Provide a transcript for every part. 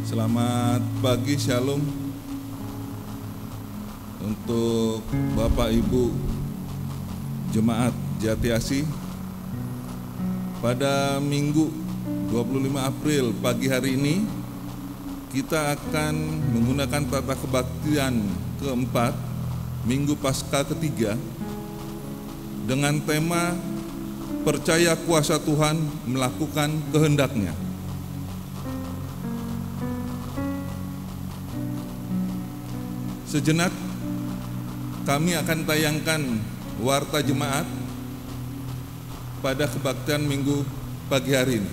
Selamat pagi, Shalom untuk Bapak Ibu Jemaat Jati Asih. Pada Minggu 25 April pagi hari ini kita akan menggunakan tata kebaktian keempat Minggu Paskah ketiga dengan tema percaya kuasa Tuhan melakukan kehendak-Nya. Sejenak kami akan tayangkan warta jemaat pada kebaktian Minggu pagi hari ini.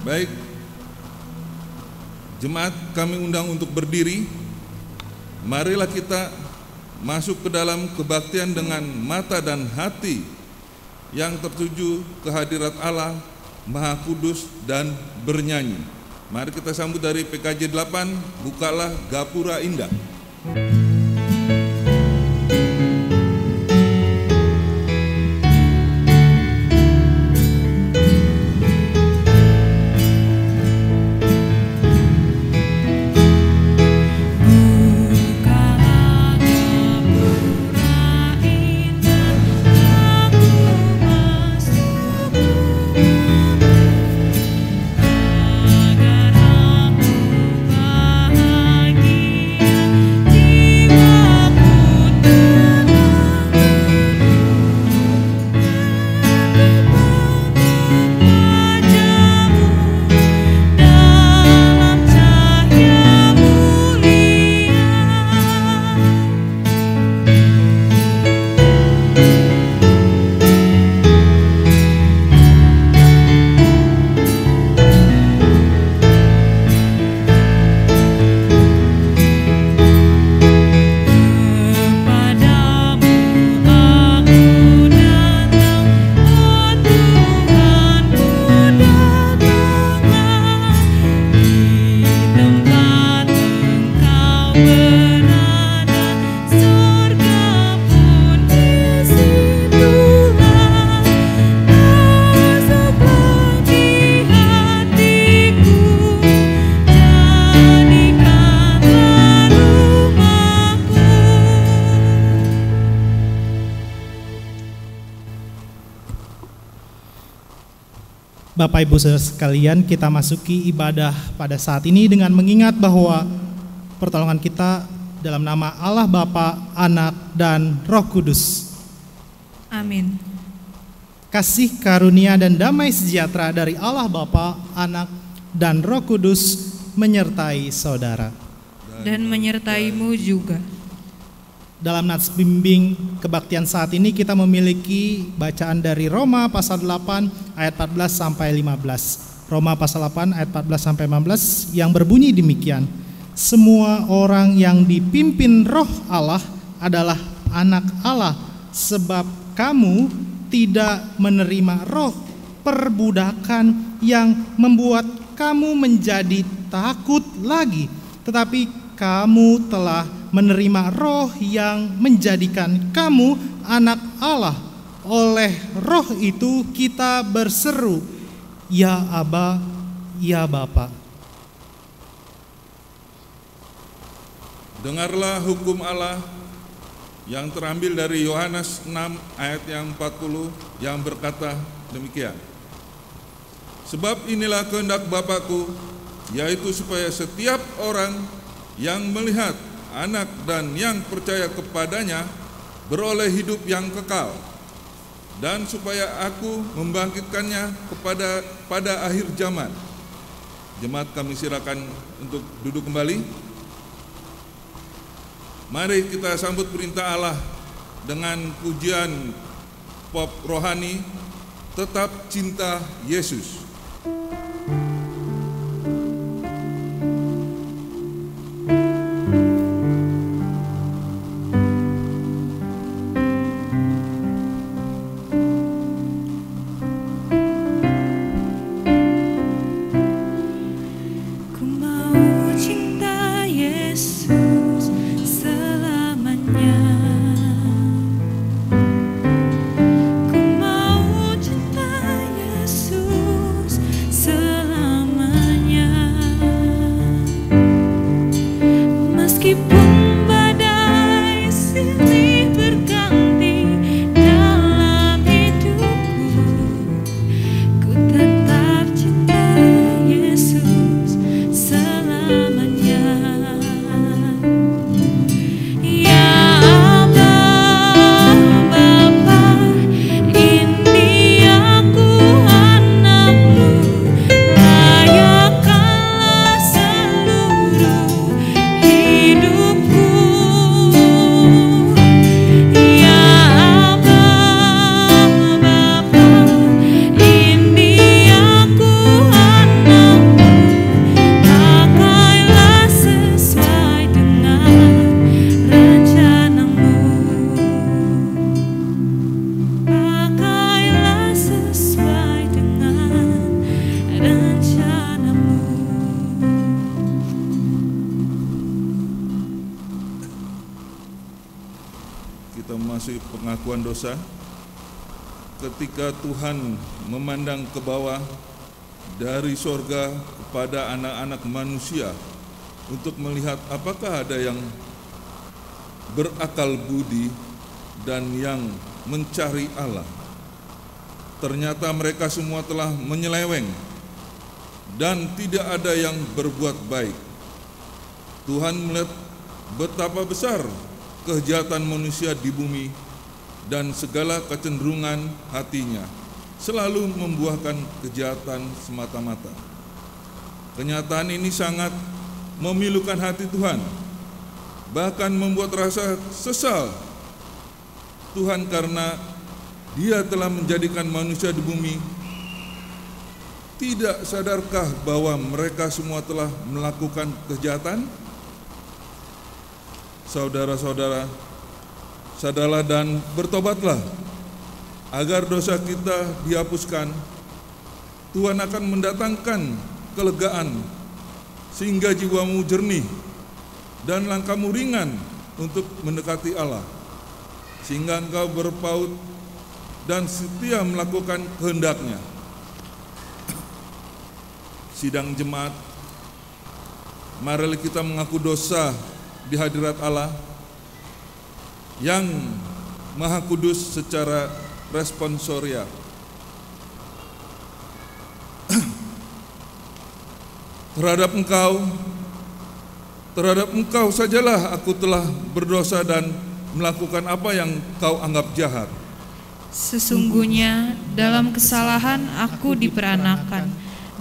Baik, jemaat kami undang untuk berdiri. Marilah kita masuk ke dalam kebaktian dengan mata dan hati yang tertuju ke hadirat Allah Maha Kudus dan bernyanyi. Mari kita sambut dari PKJ 8, bukalah gapura indah. Bapak Ibu Saudara sekalian, kita masuki ibadah pada saat ini dengan mengingat bahwa pertolongan kita dalam nama Allah Bapa, Anak, dan Roh Kudus. Amin. Kasih karunia dan damai sejahtera dari Allah Bapa, Anak, dan Roh Kudus menyertai saudara. Dan menyertaimu juga. Dalam nats bimbing kebaktian saat ini kita memiliki bacaan dari Roma pasal 8 ayat 14 sampai 15. Roma pasal 8 ayat 14 sampai 15 yang berbunyi demikian. Semua orang yang dipimpin Roh Allah adalah anak Allah, sebab kamu tidak menerima roh perbudakan yang membuat kamu menjadi takut lagi, tetapi kamu telah menerima roh yang menjadikan kamu anak Allah. Oleh roh itu kita berseru, ya Aba, ya Bapa. Dengarlah hukum Allah yang terambil dari Yohanes 6 ayat yang 40 yang berkata demikian. Sebab inilah kehendak Bapa-Ku, yaitu supaya setiap orang yang melihat Anak dan yang percaya kepadanya beroleh hidup yang kekal, dan supaya Aku membangkitkannya pada akhir zaman. Jemaat, kami silakan untuk duduk kembali. Mari kita sambut perintah Allah dengan pujian pop rohani, Tetap Cinta Yesus. Pengakuan dosa. Ketika Tuhan memandang ke bawah dari sorga kepada anak-anak manusia untuk melihat apakah ada yang berakal budi dan yang mencari Allah, ternyata mereka semua telah menyeleweng dan tidak ada yang berbuat baik. Tuhan melihat betapa besar kejahatan manusia di bumi, dan segala kecenderungan hatinya selalu membuahkan kejahatan semata-mata. Kenyataan ini sangat memilukan hati Tuhan, bahkan membuat rasa sesal Tuhan karena Dia telah menjadikan manusia di bumi. Tidak sadarkah bahwa mereka semua telah melakukan kejahatan? Saudara-saudara, sadarlah dan bertobatlah agar dosa kita dihapuskan. Tuhan akan mendatangkan kelegaan sehingga jiwamu jernih dan langkahmu ringan untuk mendekati Allah, sehingga engkau berpaut dan setia melakukan kehendak-Nya. Sidang jemaat, mari kita mengaku dosa di hadirat Allah yang Maha Kudus secara responsoria. Terhadap engkau sajalah aku telah berdosa dan melakukan apa yang kau anggap jahat. Sesungguhnya dalam kesalahan aku diperanakan,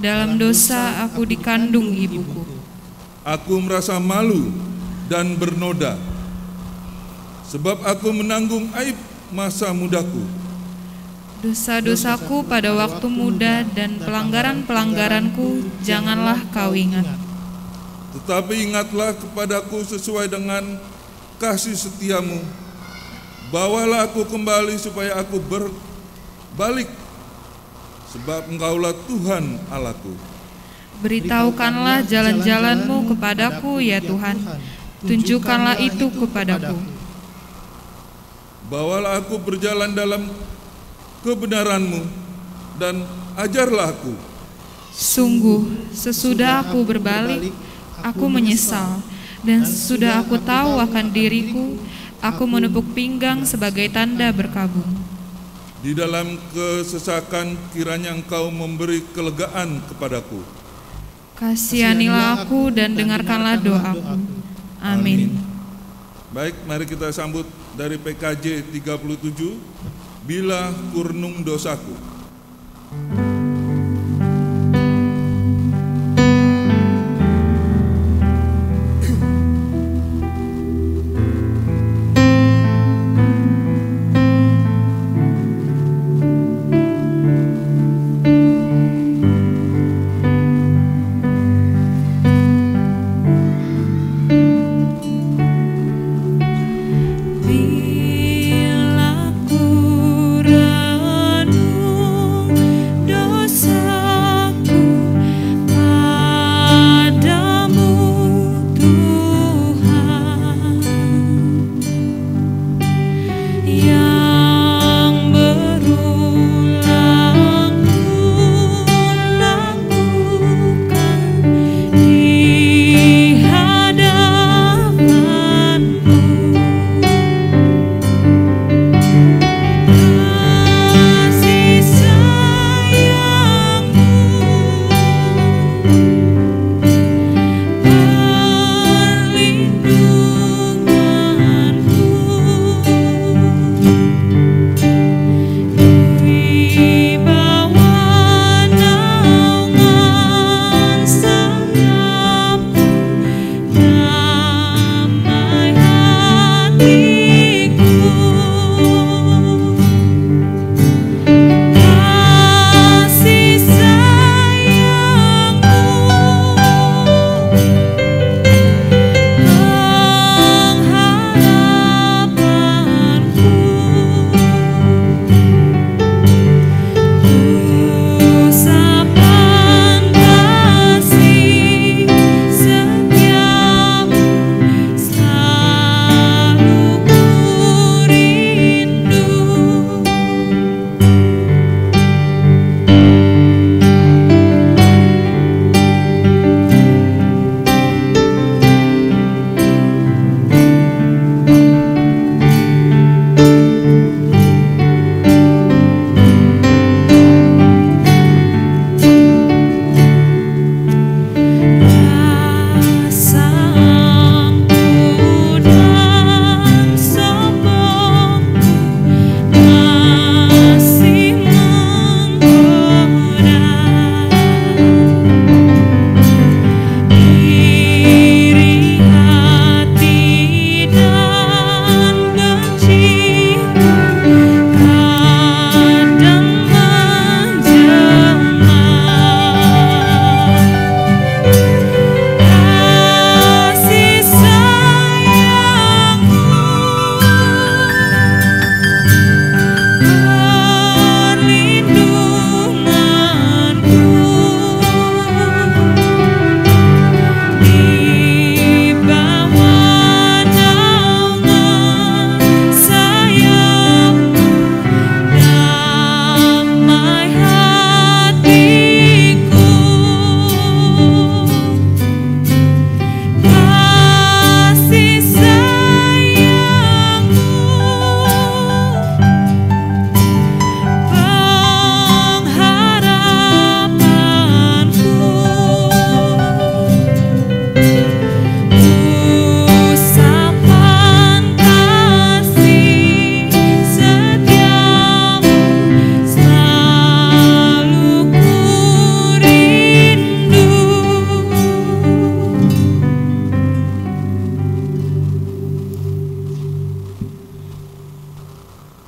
dalam dosa aku dikandung ibuku. Aku merasa malu dan bernoda, sebab aku menanggung aib masa mudaku. Dosa-dosaku pada waktu muda dan pelanggaran-pelanggaranku janganlah kau ingat. Tetapi ingatlah kepadaku sesuai dengan kasih setiamu. Bawalah aku kembali supaya aku berbalik, sebab engkaulah Tuhan Allahku. Beritahukanlah jalan-jalanmu kepadaku ya Tuhan, tunjukkanlah itu kepadaku. Bawalah aku berjalan dalam kebenaran-Mu dan ajarlah aku. Sungguh, sesudah aku berbalik, aku menyesal, dan sesudah aku tahu akan diriku, aku menepuk pinggang sebagai tanda berkabung. Di dalam kesesakan kiranya Engkau memberi kelegaan kepadaku. Kasihanilah aku dan dengarkanlah doaku. Amin. Baik, mari kita sambut dari PKJ 37, Bila Kurnung Dosaku.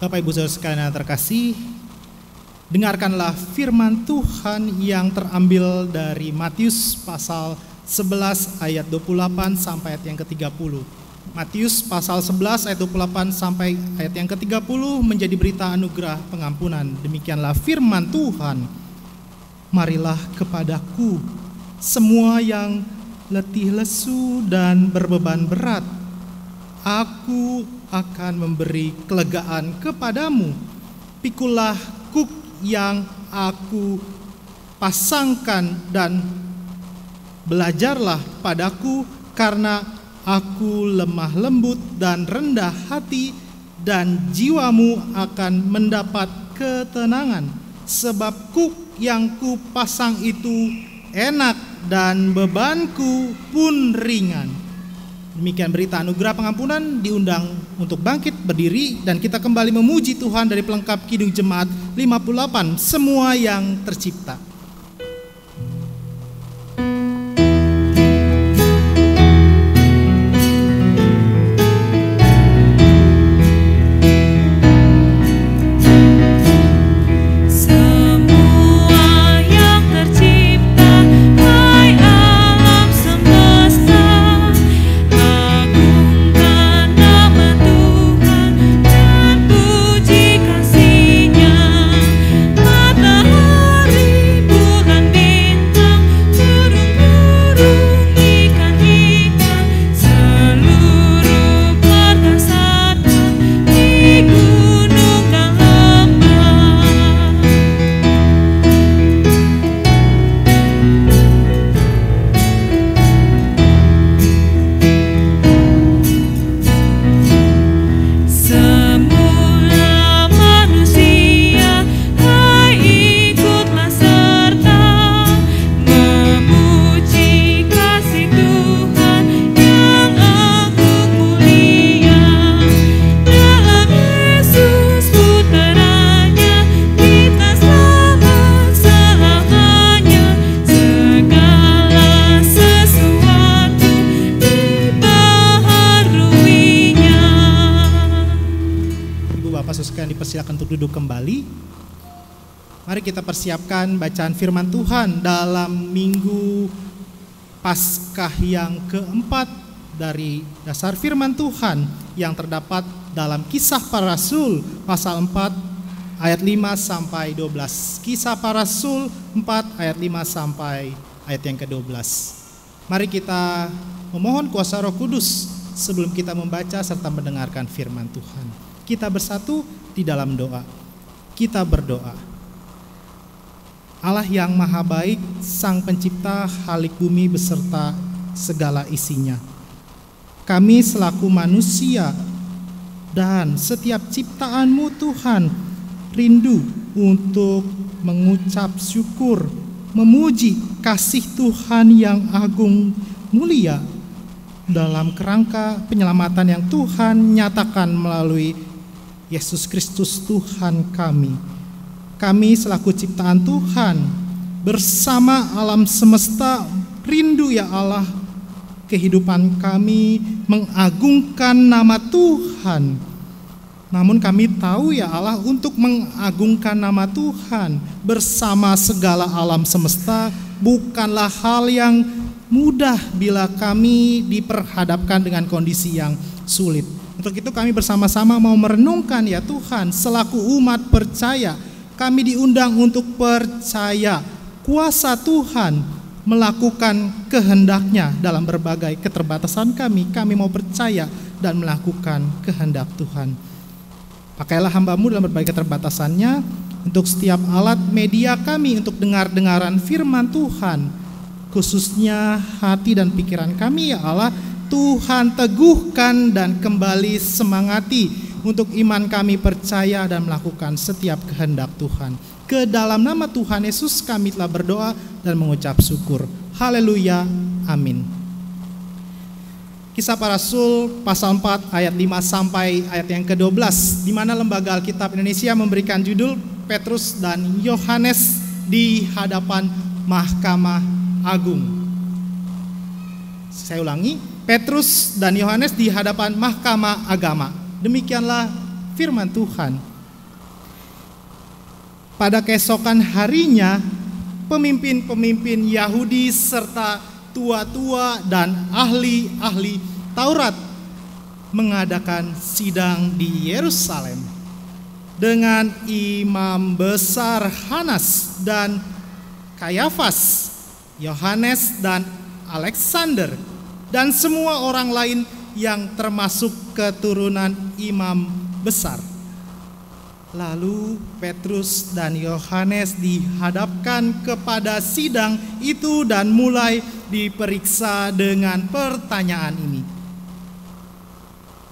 Bapak Ibu Saudara sekalian yang terkasih, dengarkanlah firman Tuhan yang terambil dari Matius pasal 11 ayat 28 sampai ayat yang ke-30. Matius pasal 11 ayat 28 sampai ayat yang ke-30 menjadi berita anugerah pengampunan. Demikianlah firman Tuhan. Marilah kepadaku semua yang letih lesu dan berbeban berat, aku akan memberi kelegaan kepadamu. Pikulah kuk yang aku pasangkan dan belajarlah padaku, karena aku lemah lembut dan rendah hati, dan jiwamu akan mendapat ketenangan, sebab kuk yang kupasang itu enak dan bebanku pun ringan. Demikian berita anugerah pengampunan. Diundang untuk bangkit berdiri dan kita kembali memuji Tuhan dari pelengkap Kidung Jemaat 58, semua yang tercipta. Silakan untuk duduk kembali. Mari kita persiapkan bacaan firman Tuhan dalam minggu Paskah yang keempat dari dasar firman Tuhan yang terdapat dalam Kisah Para Rasul pasal 4 ayat 5 sampai 12. Kisah Para Rasul 4 ayat 5 sampai ayat yang ke-12. Mari kita memohon kuasa Roh Kudus sebelum kita membaca serta mendengarkan firman Tuhan. Kita bersatu di dalam doa. Kita berdoa. Allah yang maha baik, Sang Pencipta halik bumi beserta segala isinya. Kami selaku manusia dan setiap ciptaan-Mu Tuhan rindu untuk mengucap syukur, memuji kasih Tuhan yang agung mulia dalam kerangka penyelamatan yang Tuhan nyatakan melalui Yesus Kristus Tuhan kami. Kami selaku ciptaan Tuhan bersama alam semesta rindu ya Allah, kehidupan kami mengagungkan nama Tuhan. Namun kami tahu ya Allah, untuk mengagungkan nama Tuhan bersama segala alam semesta bukanlah hal yang mudah bila kami diperhadapkan dengan kondisi yang sulit. Untuk itu kami bersama-sama mau merenungkan ya Tuhan, selaku umat percaya, kami diundang untuk percaya kuasa Tuhan melakukan kehendak-Nya dalam berbagai keterbatasan kami. Kami mau percaya dan melakukan kehendak Tuhan. Pakailah hamba-Mu dalam berbagai keterbatasannya untuk setiap alat media kami untuk dengar-dengaran firman Tuhan, khususnya hati dan pikiran kami ya Allah. Tuhan teguhkan dan kembali semangati untuk iman kami percaya dan melakukan setiap kehendak Tuhan. Ke dalam nama Tuhan Yesus kami telah berdoa dan mengucap syukur. Haleluya, amin. Kisah Para Rasul pasal 4 ayat 5 sampai ayat yang ke-12, di mana Lembaga Alkitab Indonesia memberikan judul Petrus dan Yohanes di hadapan Mahkamah Agung. Saya ulangi, Petrus dan Yohanes di hadapan Mahkamah Agama. Demikianlah firman Tuhan. Pada keesokan harinya, pemimpin-pemimpin Yahudi serta tua-tua dan ahli-ahli Taurat mengadakan sidang di Yerusalem dengan imam besar Hanas dan Kayafas, Yohanes dan Alexander, dan semua orang lain yang termasuk keturunan imam besar. Lalu Petrus dan Yohanes dihadapkan kepada sidang itu dan mulai diperiksa dengan pertanyaan ini.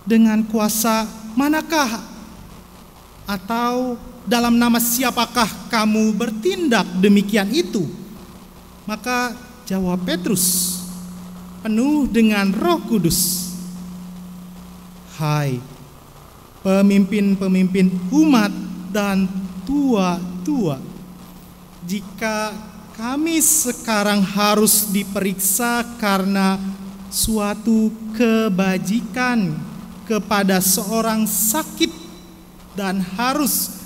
Dengan kuasa manakah atau dalam nama siapakah kamu bertindak demikian itu?" Maka jawab Petrus, penuh dengan Roh Kudus, "Hai pemimpin-pemimpin umat dan tua-tua, jika kami sekarang harus diperiksa karena suatu kebajikan kepada seorang sakit dan harus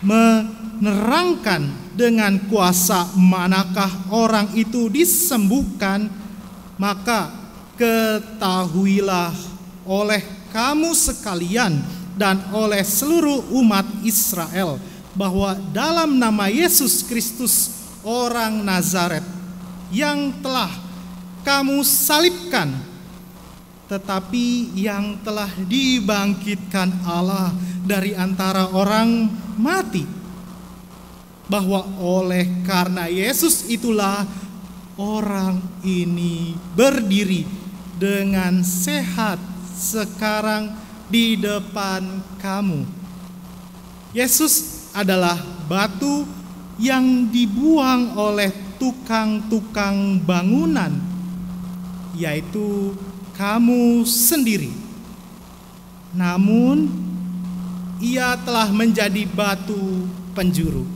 menerangkan dengan kuasa manakah orang itu disembuhkan, maka ketahuilah oleh kamu sekalian dan oleh seluruh umat Israel bahwa dalam nama Yesus Kristus orang Nazaret yang telah kamu salibkan, tetapi yang telah dibangkitkan Allah dari antara orang mati, bahwa oleh karena Yesus itulah orang ini berdiri dengan sehat sekarang di depan kamu. Yesus adalah batu yang dibuang oleh tukang-tukang bangunan, yaitu kamu sendiri. Namun ia telah menjadi batu penjuru.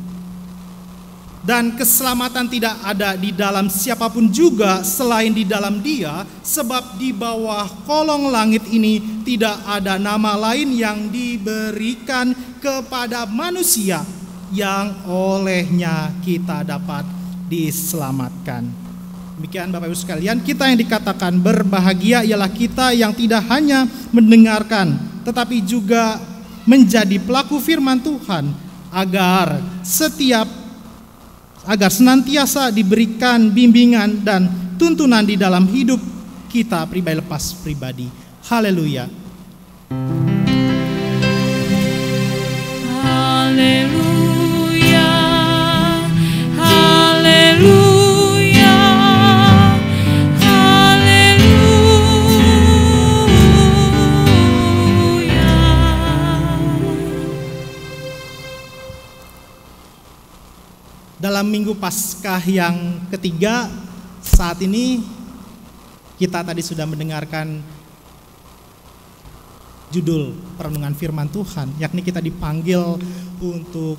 Dan keselamatan tidak ada di dalam siapapun juga selain di dalam Dia, sebab di bawah kolong langit ini tidak ada nama lain yang diberikan kepada manusia yang olehnya kita dapat diselamatkan. Demikian Bapak Ibu sekalian, kita yang dikatakan berbahagia ialah kita yang tidak hanya mendengarkan tetapi juga menjadi pelaku firman Tuhan, agar senantiasa diberikan bimbingan dan tuntunan di dalam hidup kita pribadi lepas pribadi. Haleluya. Haleluya. Haleluya. Haleluya. Dalam Minggu Paskah yang ketiga, saat ini kita tadi sudah mendengarkan judul perenungan firman Tuhan, yakni kita dipanggil untuk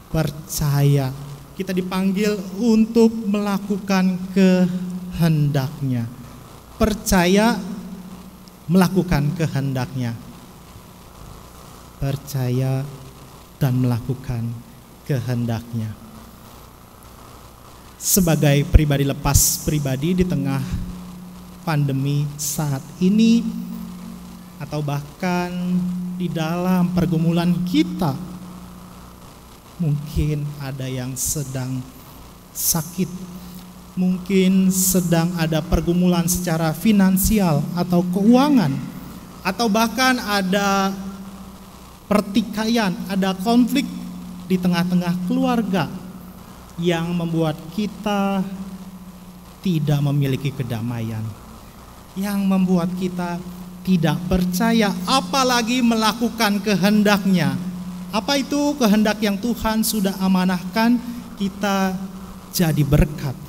percaya. Kita dipanggil untuk melakukan kehendak-Nya. Percaya, melakukan kehendak-Nya. Percaya dan melakukan kehendak-Nya. Sebagai pribadi lepas pribadi di tengah pandemi saat ini, atau bahkan di dalam pergumulan kita, mungkin ada yang sedang sakit, mungkin sedang ada pergumulan secara finansial atau keuangan, atau bahkan ada pertikaian, ada konflik di tengah-tengah keluarga yang membuat kita tidak memiliki kedamaian, yang membuat kita tidak percaya, apalagi melakukan kehendak-Nya. Apa itu kehendak yang Tuhan sudah amanahkan? Kita jadi berkat.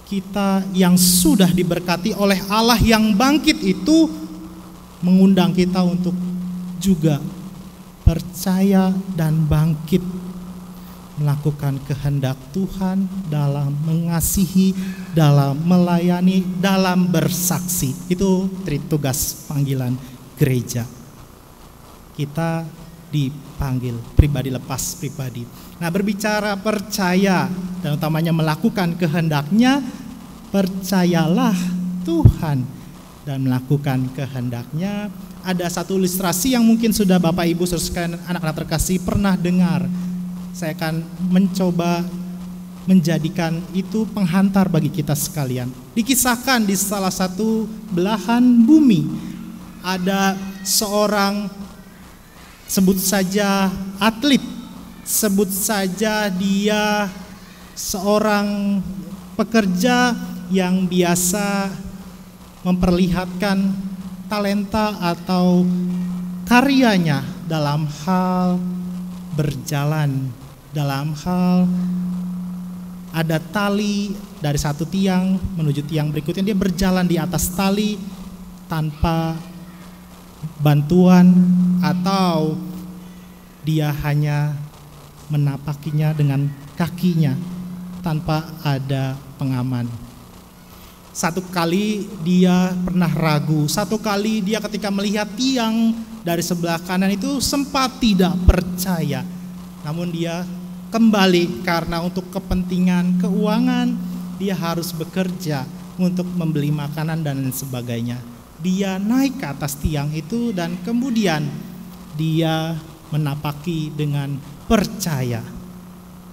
Kita yang sudah diberkati oleh Allah yang bangkit itu mengundang kita untuk juga percaya dan bangkit melakukan kehendak Tuhan dalam mengasihi, dalam melayani, dalam bersaksi. Itu tugas panggilan gereja. Kita dipanggil pribadi lepas pribadi. Nah, berbicara percaya dan utamanya melakukan kehendak-Nya, percayalah Tuhan dan melakukan kehendak-Nya. Ada satu ilustrasi yang mungkin sudah Bapak Ibu saudara sekalian, anak-anak terkasih pernah dengar. Saya akan mencoba menjadikan itu penghantar bagi kita sekalian. Dikisahkan di salah satu belahan bumi, ada seorang, sebut saja atlet, sebut saja dia seorang pekerja yang biasa memperlihatkan talenta atau karyanya dalam hal berjalan dalam hal ada tali dari satu tiang menuju tiang berikutnya, dia berjalan di atas tali tanpa bantuan atau dia hanya menapakinya dengan kakinya tanpa ada pengaman. Satu kali dia pernah ragu, satu kali dia ketika melihat tiang dari sebelah kanan itu sempat tidak percaya. Namun dia kembali karena untuk kepentingan keuangan dia harus bekerja untuk membeli makanan dan sebagainya. Dia naik ke atas tiang itu dan kemudian dia menapaki dengan percaya.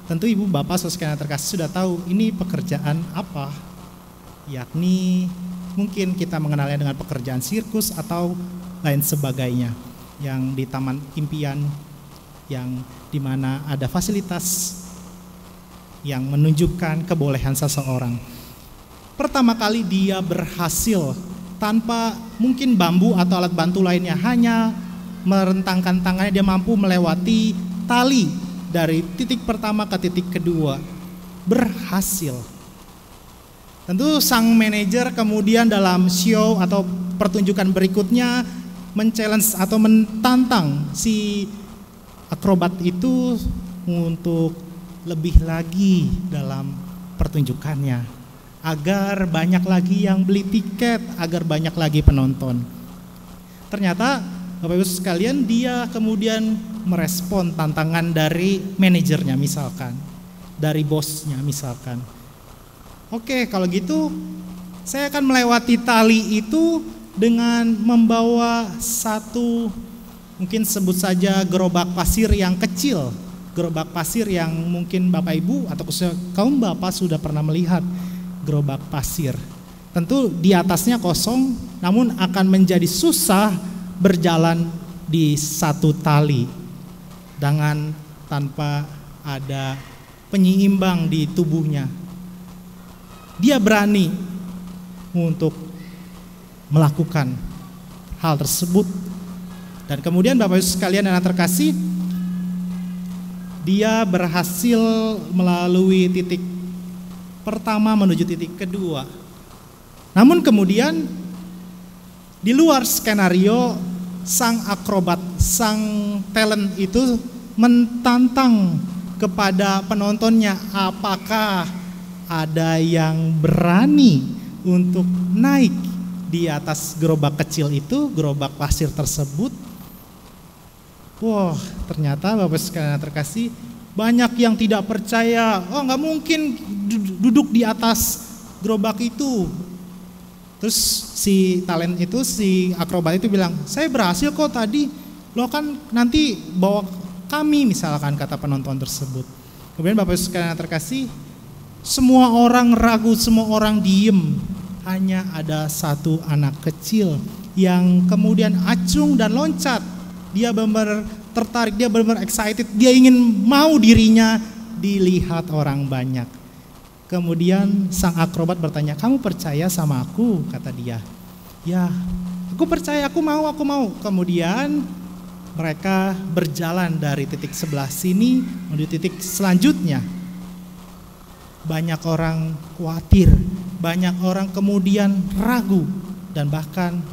Tentu ibu bapak saudara sekalian terkasih sudah tahu ini pekerjaan apa, yakni mungkin kita mengenalnya dengan pekerjaan sirkus atau lain sebagainya yang di Taman Impian, yang dimana ada fasilitas yang menunjukkan kebolehan seseorang. Pertama kali dia berhasil tanpa mungkin bambu atau alat bantu lainnya, hanya merentangkan tangannya dia mampu melewati tali dari titik pertama ke titik kedua. Berhasil. Tentu sang manajer kemudian dalam show atau pertunjukan berikutnya men-challenge atau mentantang si akrobat itu untuk lebih lagi dalam pertunjukannya, agar banyak lagi yang beli tiket, agar banyak lagi penonton. Ternyata Bapak Ibu sekalian, dia kemudian merespon tantangan dari manajernya misalkan, dari bosnya misalkan. Oke, kalau gitu saya akan melewati tali itu dengan membawa satu, mungkin sebut saja gerobak pasir yang kecil, gerobak pasir yang mungkin Bapak Ibu atau khususnya kaum Bapak sudah pernah melihat gerobak pasir. Tentu di atasnya kosong, namun akan menjadi susah berjalan di satu tali dengan tanpa ada penyeimbang di tubuhnya. Dia berani untuk melakukan hal tersebut. Dan kemudian Bapak Ibu sekalian yang terkasih, dia berhasil melalui titik pertama menuju titik kedua. Namun kemudian di luar skenario, sang akrobat, sang talent itu mentantang kepada penontonnya, apakah ada yang berani untuk naik di atas gerobak kecil itu, gerobak pasir tersebut. Wah, ternyata Bapak sekalian terkasih, banyak yang tidak percaya. Oh, nggak mungkin duduk di atas gerobak itu. Terus si talent itu, si akrobat itu bilang, saya berhasil kok tadi, lo kan nanti bawa kami misalkan, kata penonton tersebut. Kemudian Bapak sekalian terkasih, semua orang ragu, semua orang diem. Hanya ada satu anak kecil yang kemudian acung dan loncat. Dia benar-benar tertarik, dia benar-benar excited, dia ingin mau dirinya dilihat orang banyak. Kemudian sang akrobat bertanya, kamu percaya sama aku? Kata dia. Ya, aku percaya, aku mau. Kemudian mereka berjalan dari titik sebelah sini menuju titik selanjutnya. Banyak orang khawatir, banyak orang kemudian ragu dan bahkan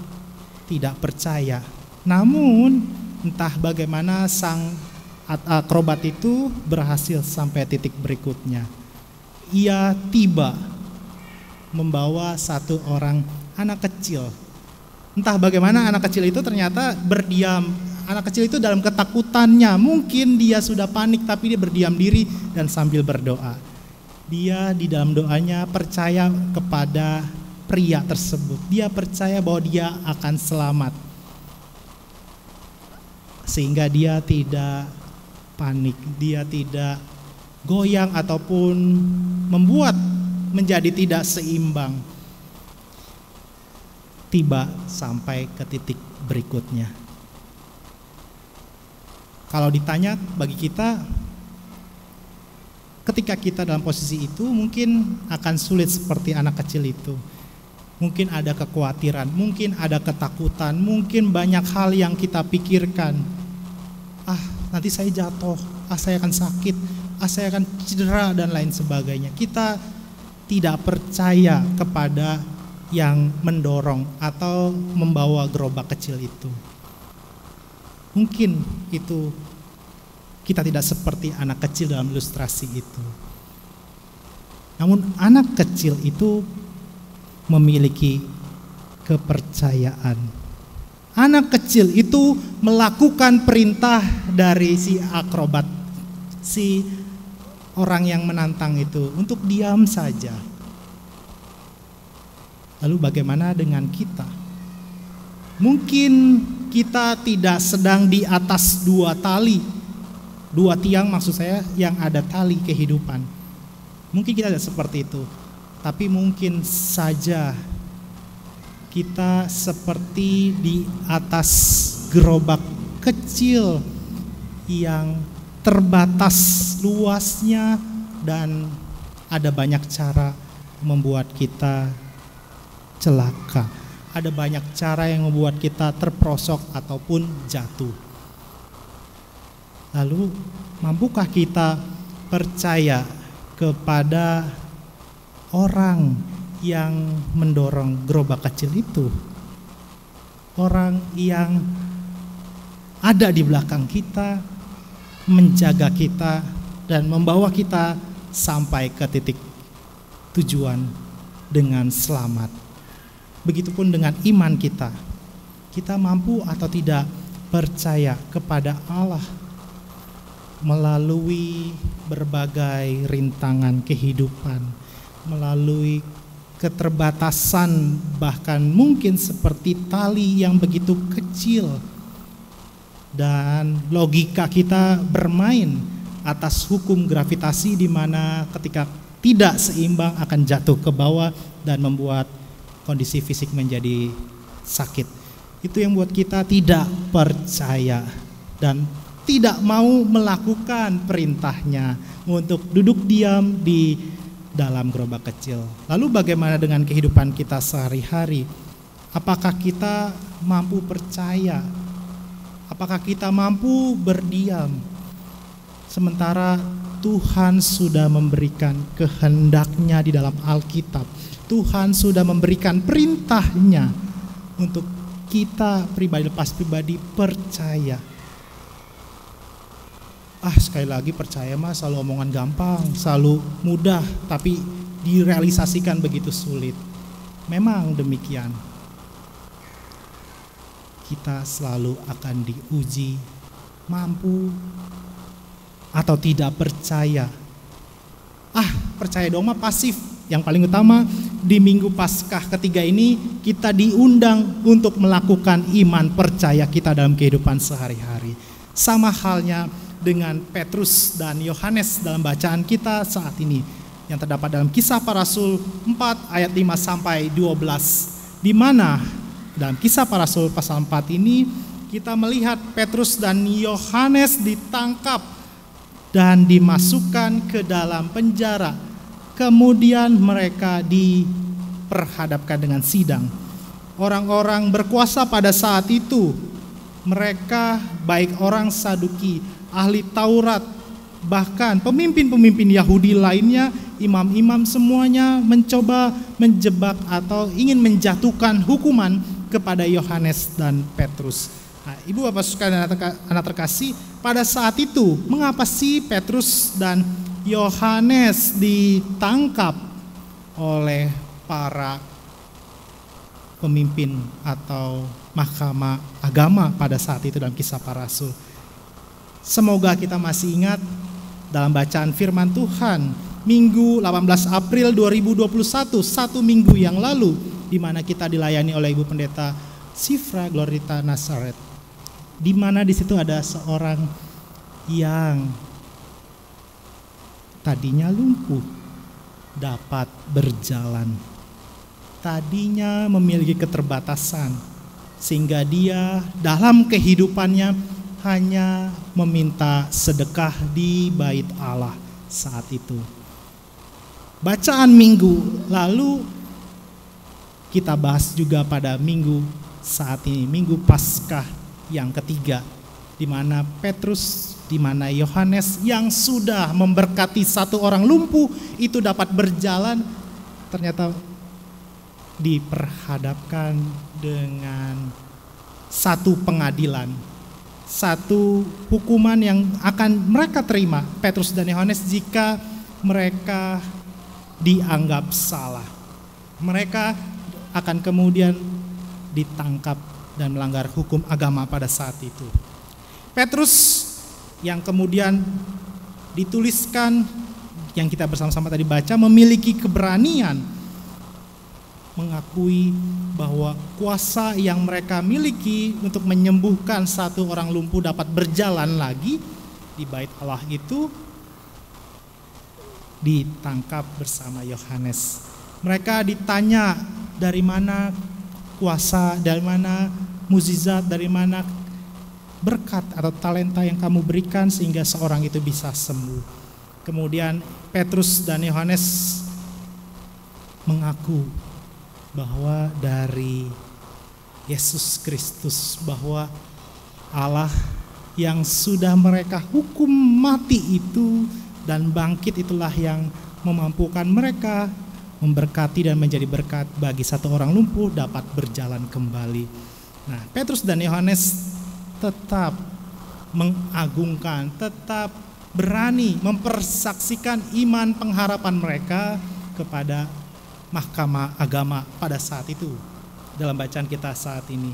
tidak percaya. Namun entah bagaimana sang akrobat itu berhasil sampai titik berikutnya. Ia tiba membawa satu orang anak kecil. Entah bagaimana anak kecil itu ternyata berdiam. Anak kecil itu dalam ketakutannya, mungkin dia sudah panik tapi dia berdiam diri dan sambil berdoa. Dia di dalam doanya percaya kepada pria tersebut. Dia percaya bahwa dia akan selamat. Sehingga dia tidak panik, dia tidak goyang ataupun membuat menjadi tidak seimbang. Tiba sampai ke titik berikutnya. Kalau ditanya bagi kita, ketika kita dalam posisi itu mungkin akan sulit seperti anak kecil itu. Mungkin ada kekhawatiran, mungkin ada ketakutan, mungkin banyak hal yang kita pikirkan. Nanti saya jatuh, saya akan sakit, saya akan cedera dan lain sebagainya. Kita tidak percaya kepada yang mendorong atau membawa gerobak kecil itu. Mungkin itu kita tidak seperti anak kecil dalam ilustrasi itu. Namun anak kecil itu memiliki kepercayaan. Anak kecil itu melakukan perintah dari si akrobat, si orang yang menantang itu, untuk diam saja. Lalu bagaimana dengan kita? Mungkin kita tidak sedang di atas dua tiang maksud saya, yang ada tali kehidupan. Mungkin kita tidak seperti itu, tapi mungkin saja kita seperti di atas gerobak kecil yang terbatas luasnya dan ada banyak cara membuat kita celaka. Ada banyak cara yang membuat kita terperosok ataupun jatuh. Lalu mampukah kita percaya kepada orang yang mendorong gerobak kecil itu? Orang yang ada di belakang kita, menjaga kita dan membawa kita sampai ke titik tujuan dengan selamat. Begitupun dengan iman kita. Kita mampu atau tidak percaya kepada Allah melalui berbagai rintangan kehidupan, melalui keterbatasan, bahkan mungkin seperti tali yang begitu kecil, dan logika kita bermain atas hukum gravitasi, di mana ketika tidak seimbang akan jatuh ke bawah dan membuat kondisi fisik menjadi sakit. Itu yang buat kita tidak percaya dan tidak mau melakukan perintahnya untuk duduk diam di dalam gerobak kecil. Lalu bagaimana dengan kehidupan kita sehari-hari? Apakah kita mampu percaya? Apakah kita mampu berdiam? Sementara Tuhan sudah memberikan kehendaknya di dalam Alkitab. Tuhan sudah memberikan perintahnya untuk kita pribadi, lepas pribadi percaya. Sekali lagi percaya mah selalu omongan gampang, selalu mudah, tapi direalisasikan begitu sulit. Memang demikian. Kita selalu akan diuji mampu atau tidak percaya. Percaya dong mah pasif. Yang paling utama di Minggu Paskah ketiga ini kita diundang untuk melakukan iman percaya kita dalam kehidupan sehari-hari. Sama halnya dengan Petrus dan Yohanes dalam bacaan kita saat ini yang terdapat dalam Kisah Para Rasul 4 ayat 5 sampai 12, di mana dalam Kisah Para Rasul pasal 4 ini kita melihat Petrus dan Yohanes ditangkap dan dimasukkan ke dalam penjara. Kemudian mereka diperhadapkan dengan sidang. Orang-orang berkuasa pada saat itu, mereka baik orang Saduki, ahli Taurat, bahkan pemimpin-pemimpin Yahudi lainnya, imam-imam, semuanya mencoba menjebak atau ingin menjatuhkan hukuman kepada Yohanes dan Petrus. Ibu bapak sekalian anak terkasih, pada saat itu mengapa sih Petrus dan Yohanes ditangkap oleh para pemimpin atau mahkamah agama pada saat itu dalam Kisah Para Rasul? Semoga kita masih ingat dalam bacaan firman Tuhan Minggu 18 April 2021, satu minggu yang lalu, di mana kita dilayani oleh Ibu Pendeta Sifra Glorita Nazaret, di mana di situ ada seorang yang tadinya lumpuh dapat berjalan, tadinya memiliki keterbatasan, sehingga dia dalam kehidupannya hanya meminta sedekah di bait Allah saat itu. Bacaan minggu lalu kita bahas juga pada minggu saat ini, Minggu Paskah yang ketiga, di mana Petrus di mana Yohanes yang sudah memberkati satu orang lumpuh itu dapat berjalan, ternyata diperhadapkan dengan satu pengadilan, satu hukuman yang akan mereka terima, Petrus dan Yohanes, jika mereka dianggap salah. Mereka akan kemudian ditangkap dan melanggar hukum agama pada saat itu. Petrus yang kemudian dituliskan, yang kita bersama-sama tadi baca, memiliki keberanian mengakui bahwa kuasa yang mereka miliki untuk menyembuhkan satu orang lumpuh dapat berjalan lagi di bait Allah itu ditangkap bersama Yohanes. Mereka ditanya dari mana kuasa, dari mana mukjizat, dari mana berkat atau talenta yang kamu berikan sehingga seorang itu bisa sembuh. Kemudian Petrus dan Yohanes mengaku bahwa dari Yesus Kristus, bahwa Allah yang sudah mereka hukum mati itu dan bangkit itulah yang memampukan mereka memberkati dan menjadi berkat bagi satu orang lumpuh dapat berjalan kembali. Nah, Petrus dan Yohanes tetap mengagungkan, tetap berani mempersaksikan iman pengharapan mereka kepada mahkamah agama pada saat itu. Dalam bacaan kita saat ini,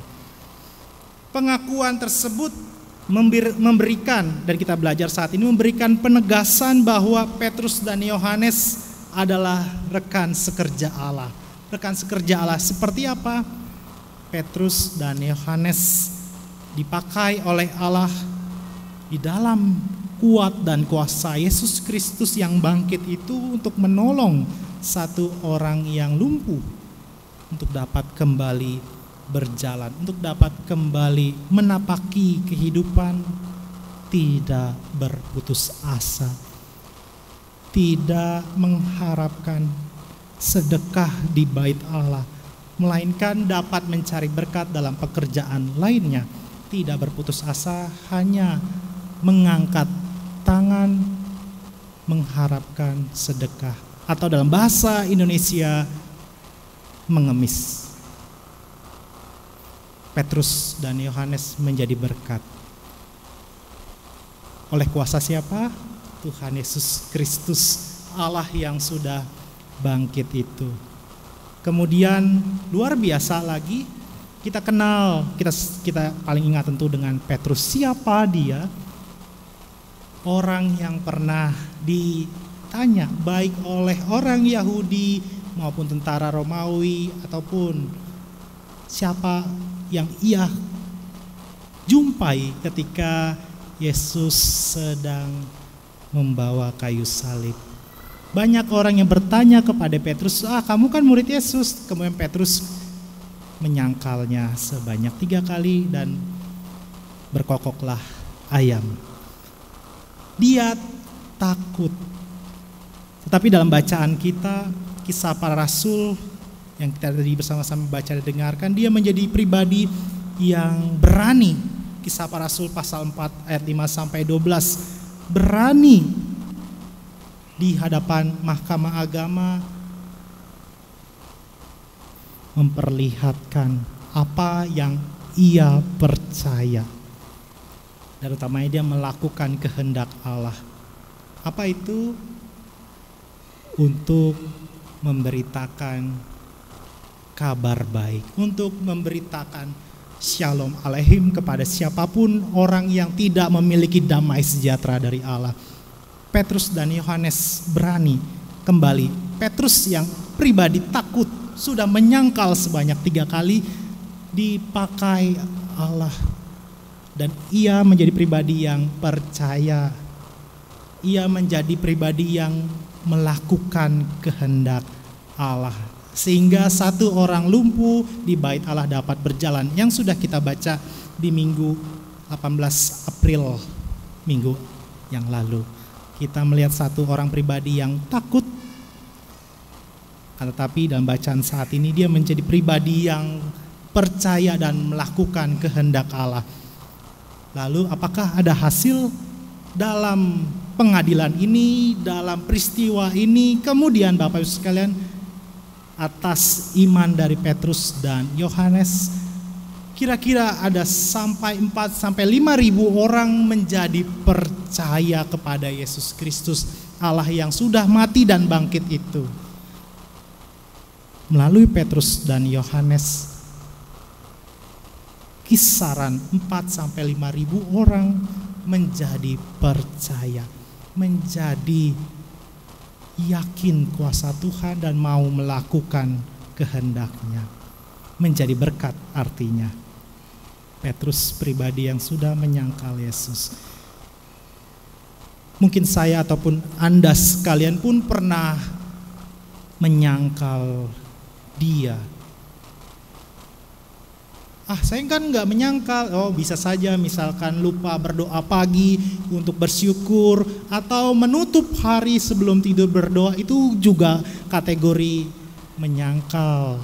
pengakuan tersebut memberikan, dan kita belajar saat ini, memberikan penegasan bahwa Petrus dan Yohanes adalah rekan sekerja Allah. Rekan sekerja Allah seperti apa? Petrus dan Yohanes dipakai oleh Allah di dalam kuat dan kuasa Yesus Kristus yang bangkit itu untuk menolong satu orang yang lumpuh untuk dapat kembali berjalan, untuk dapat kembali menapaki kehidupan, tidak berputus asa, tidak mengharapkan sedekah di bait Allah, melainkan dapat mencari berkat dalam pekerjaan lainnya. Tidak berputus asa, hanya mengangkat tangan mengharapkan sedekah, atau dalam bahasa Indonesia mengemis. Petrus dan Yohanes menjadi berkat. Oleh kuasa siapa? Tuhan Yesus Kristus, Allah yang sudah bangkit itu. Kemudian luar biasa lagi, kita kenal, kita paling ingat tentu dengan Petrus. Siapa dia? Orang yang pernah ditanya baik oleh orang Yahudi maupun tentara Romawi, ataupun siapa yang ia jumpai ketika Yesus sedang membawa kayu salib. Banyak orang yang bertanya kepada Petrus, kamu kan murid Yesus. Kemudian Petrus menyangkalnya sebanyak 3 kali dan berkokoklah ayam. Dia takut. Tetapi dalam bacaan kita, kisah para rasul yang kita tadi bersama-sama baca dan dengarkan, dia menjadi pribadi yang berani. Kisah para rasul pasal 4 ayat 5-12, berani di hadapan mahkamah agama memperlihatkan apa yang ia percaya, dan utamanya dia melakukan kehendak Allah. Apa itu? Untuk memberitakan kabar baik, untuk memberitakan Shalom Aleihim kepada siapapun orang yang tidak memiliki damai sejahtera dari Allah. Petrus dan Yohanes berani kembali. Petrus yang pribadi takut, sudah menyangkal sebanyak 3 kali, dipakai Allah. Dan ia menjadi pribadi yang percaya. Ia menjadi pribadi yang melakukan kehendak Allah, sehingga satu orang lumpuh di bait Allah dapat berjalan, yang sudah kita baca di minggu 18 April minggu yang lalu. Kita melihat satu orang pribadi yang takut, tetapi dalam bacaan saat ini dia menjadi pribadi yang percaya dan melakukan kehendak Allah. Lalu apakah ada hasil? dalam pengadilan ini, dalam peristiwa ini, kemudian Bapak Ibu sekalian, atas iman dari Petrus dan Yohanes, kira-kira ada sampai 4 sampai 5.000 orang menjadi percaya kepada Yesus Kristus, Allah yang sudah mati dan bangkit itu. Melalui Petrus dan Yohanes, kisaran 4 sampai 5.000 orang menjadi percaya, menjadi yakin kuasa Tuhan dan mau melakukan kehendak-Nya. Menjadi berkat artinya. Petrus pribadi yang sudah menyangkal Yesus. Mungkin saya ataupun Anda sekalian pun pernah menyangkal Dia. Saya kan nggak menyangkal, bisa saja misalkan lupa berdoa pagi untuk bersyukur, atau menutup hari sebelum tidur berdoa, itu juga kategori menyangkal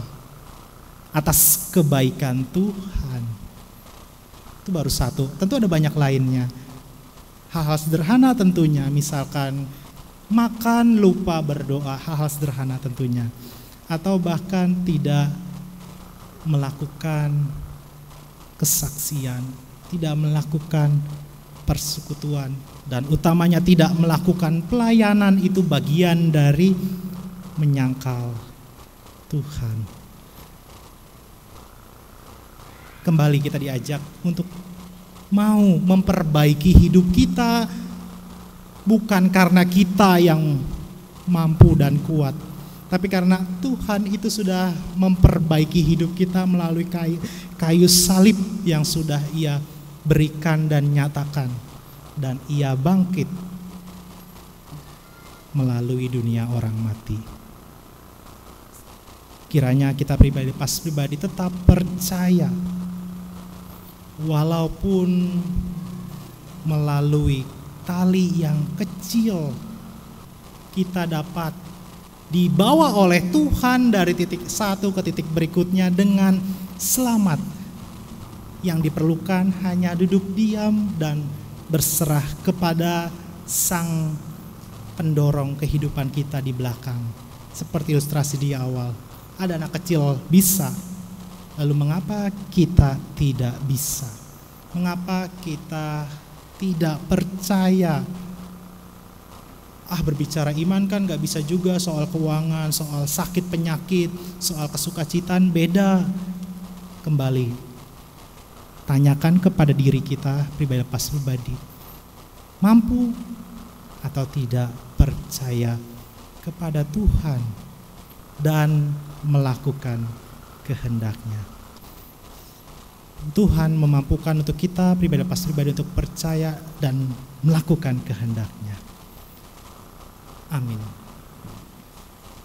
atas kebaikan Tuhan. Itu baru satu, tentu ada banyak lainnya. Hal-hal sederhana tentunya, misalkan makan lupa berdoa, hal-hal sederhana tentunya. Atau bahkan tidak melakukan kesaksian, tidak melakukan persekutuan, dan utamanya tidak melakukan pelayanan, itu bagian dari menyangkal Tuhan. Kembali kita diajak untuk mau memperbaiki hidup kita, bukan karena kita yang mampu dan kuat, tapi karena Tuhan itu sudah memperbaiki hidup kita melalui kayu salib yang sudah Ia berikan dan nyatakan, dan Ia bangkit melalui dunia orang mati. Kiranya kita pribadi tetap percaya, walaupun melalui tali yang kecil kita dapat dibawa oleh Tuhan dari titik satu ke titik berikutnya dengan selamat. Yang diperlukan hanya duduk diam dan berserah kepada Sang pendorong kehidupan kita di belakang. Seperti ilustrasi di awal, ada anak kecil bisa, lalu mengapa kita tidak bisa? Mengapa kita tidak percaya? Berbicara iman kan gak bisa juga, soal keuangan, soal sakit penyakit, soal kesukacitaan beda. Kembali, tanyakan kepada diri kita pribadi, mampu atau tidak percaya kepada Tuhan dan melakukan kehendak-Nya. Tuhan memampukan untuk kita pribadi untuk percaya dan melakukan kehendak-Nya. Amin. Apa adanya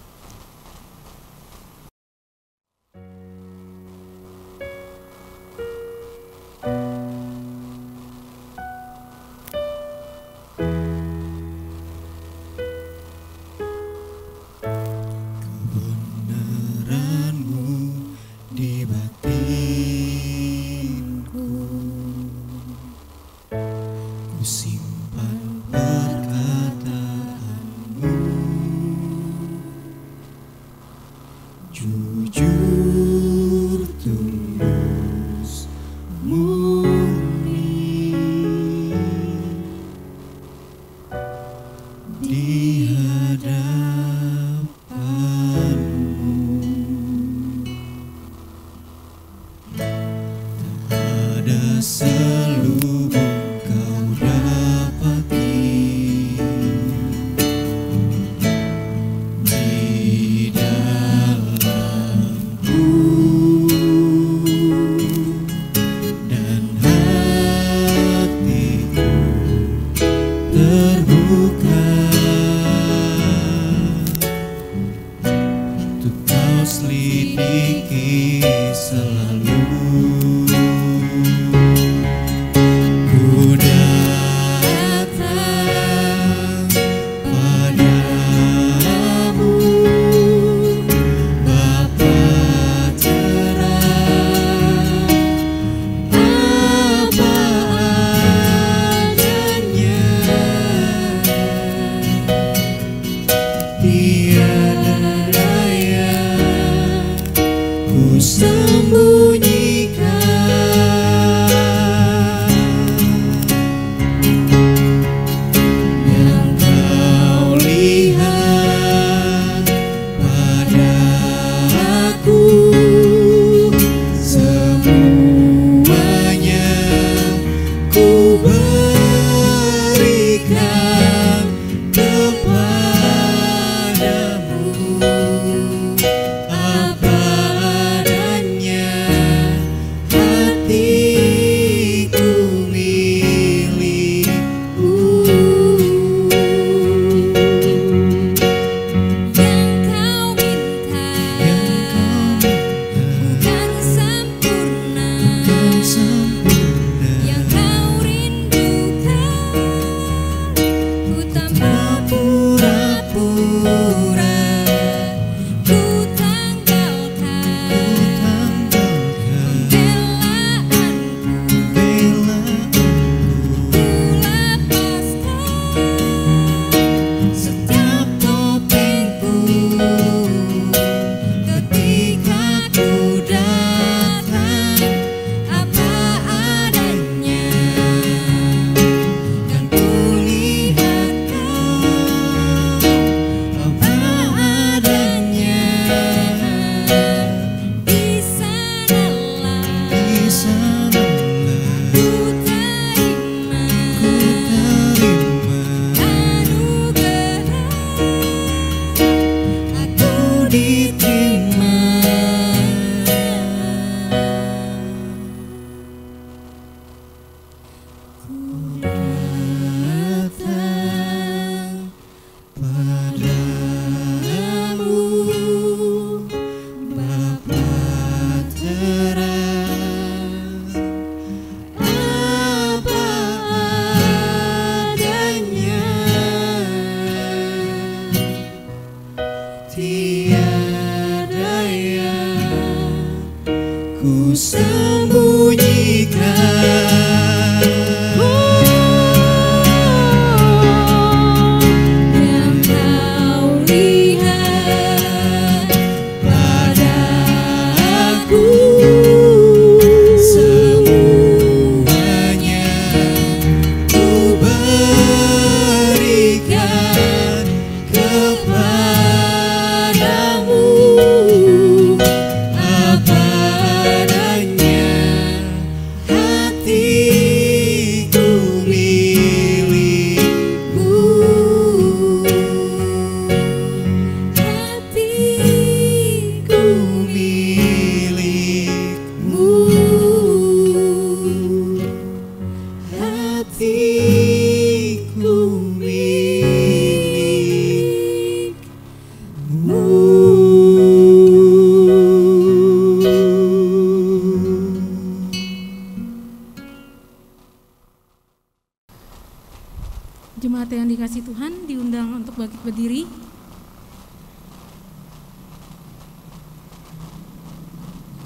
Jemaat yang dikasihi Tuhan diundang untuk bangkit berdiri.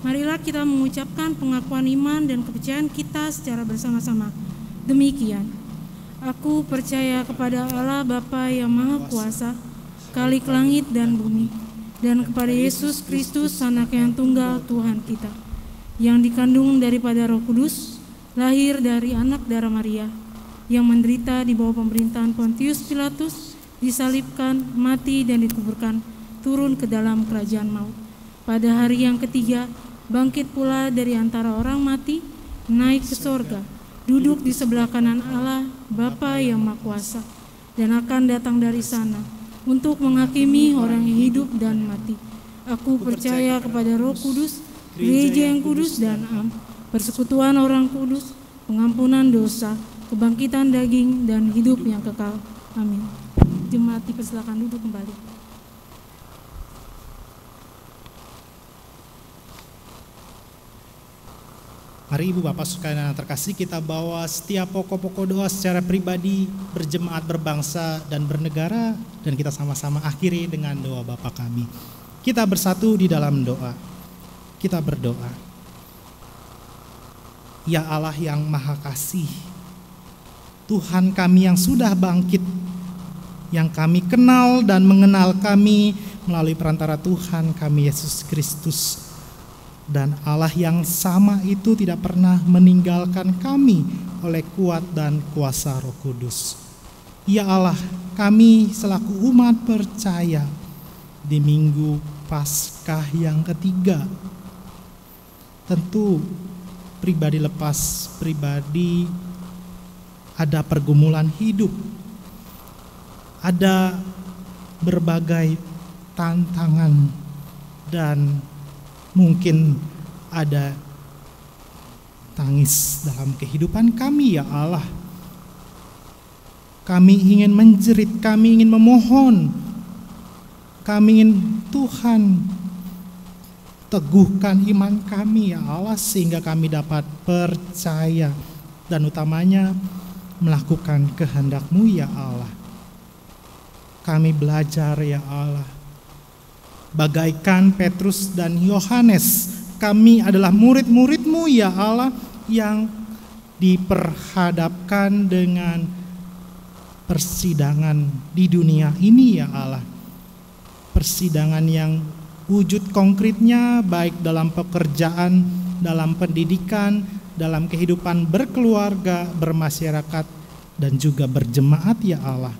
Marilah kita mengucapkan pengakuan iman dan kepercayaan kita secara bersama-sama. Demikian, aku percaya kepada Allah Bapa yang Maha Kuasa, Khalik langit dan bumi, dan kepada Yesus Kristus, Anak yang tunggal Tuhan kita, yang dikandung daripada Roh Kudus, lahir dari anak darah Maria, yang menderita di bawah pemerintahan Pontius Pilatus, disalibkan, mati dan dikuburkan, turun ke dalam kerajaan maut. Pada hari yang ketiga, bangkit pula dari antara orang mati, naik ke sorga, duduk di sebelah kanan Allah, Bapa yang Maha Kuasa, dan akan datang dari sana untuk menghakimi orang yang hidup dan mati. Aku percaya kepada Roh Kudus, gereja yang kudus dan am, persekutuan orang kudus, pengampunan dosa, kebangkitan daging, dan hidup yang kekal. Amin. Jemaat dipersilakan duduk kembali. Mari Ibu Bapak sekalian yang terkasih, kita bawa setiap pokok-pokok doa secara pribadi, berjemaat, berbangsa, dan bernegara, dan kita sama-sama akhiri dengan doa Bapa kami. Kita bersatu di dalam doa. Kita berdoa. Ya Allah yang Maha Kasih, Tuhan kami yang sudah bangkit, yang kami kenal dan mengenal kami melalui perantara Tuhan kami Yesus Kristus. Dan Allah yang sama itu tidak pernah meninggalkan kami oleh kuat dan kuasa Roh Kudus. Ya Allah, kami selaku umat percaya di Minggu Paskah yang ketiga, tentu pribadi lepas pribadi, ada pergumulan hidup, ada berbagai tantangan, dan mungkin ada tangis dalam kehidupan kami. Ya Allah, kami ingin menjerit, kami ingin memohon, kami ingin Tuhan teguhkan iman kami ya Allah, sehingga kami dapat percaya dan utamanya melakukan kehendak-Mu ya Allah. Kami belajar ya Allah, bagaikan Petrus dan Yohanes, kami adalah murid-murid-Mu ya Allah, yang diperhadapkan dengan persidangan di dunia ini ya Allah. Persidangan yang wujud konkretnya baik dalam pekerjaan, dalam pendidikan, dalam kehidupan berkeluarga, bermasyarakat, dan juga berjemaat ya Allah.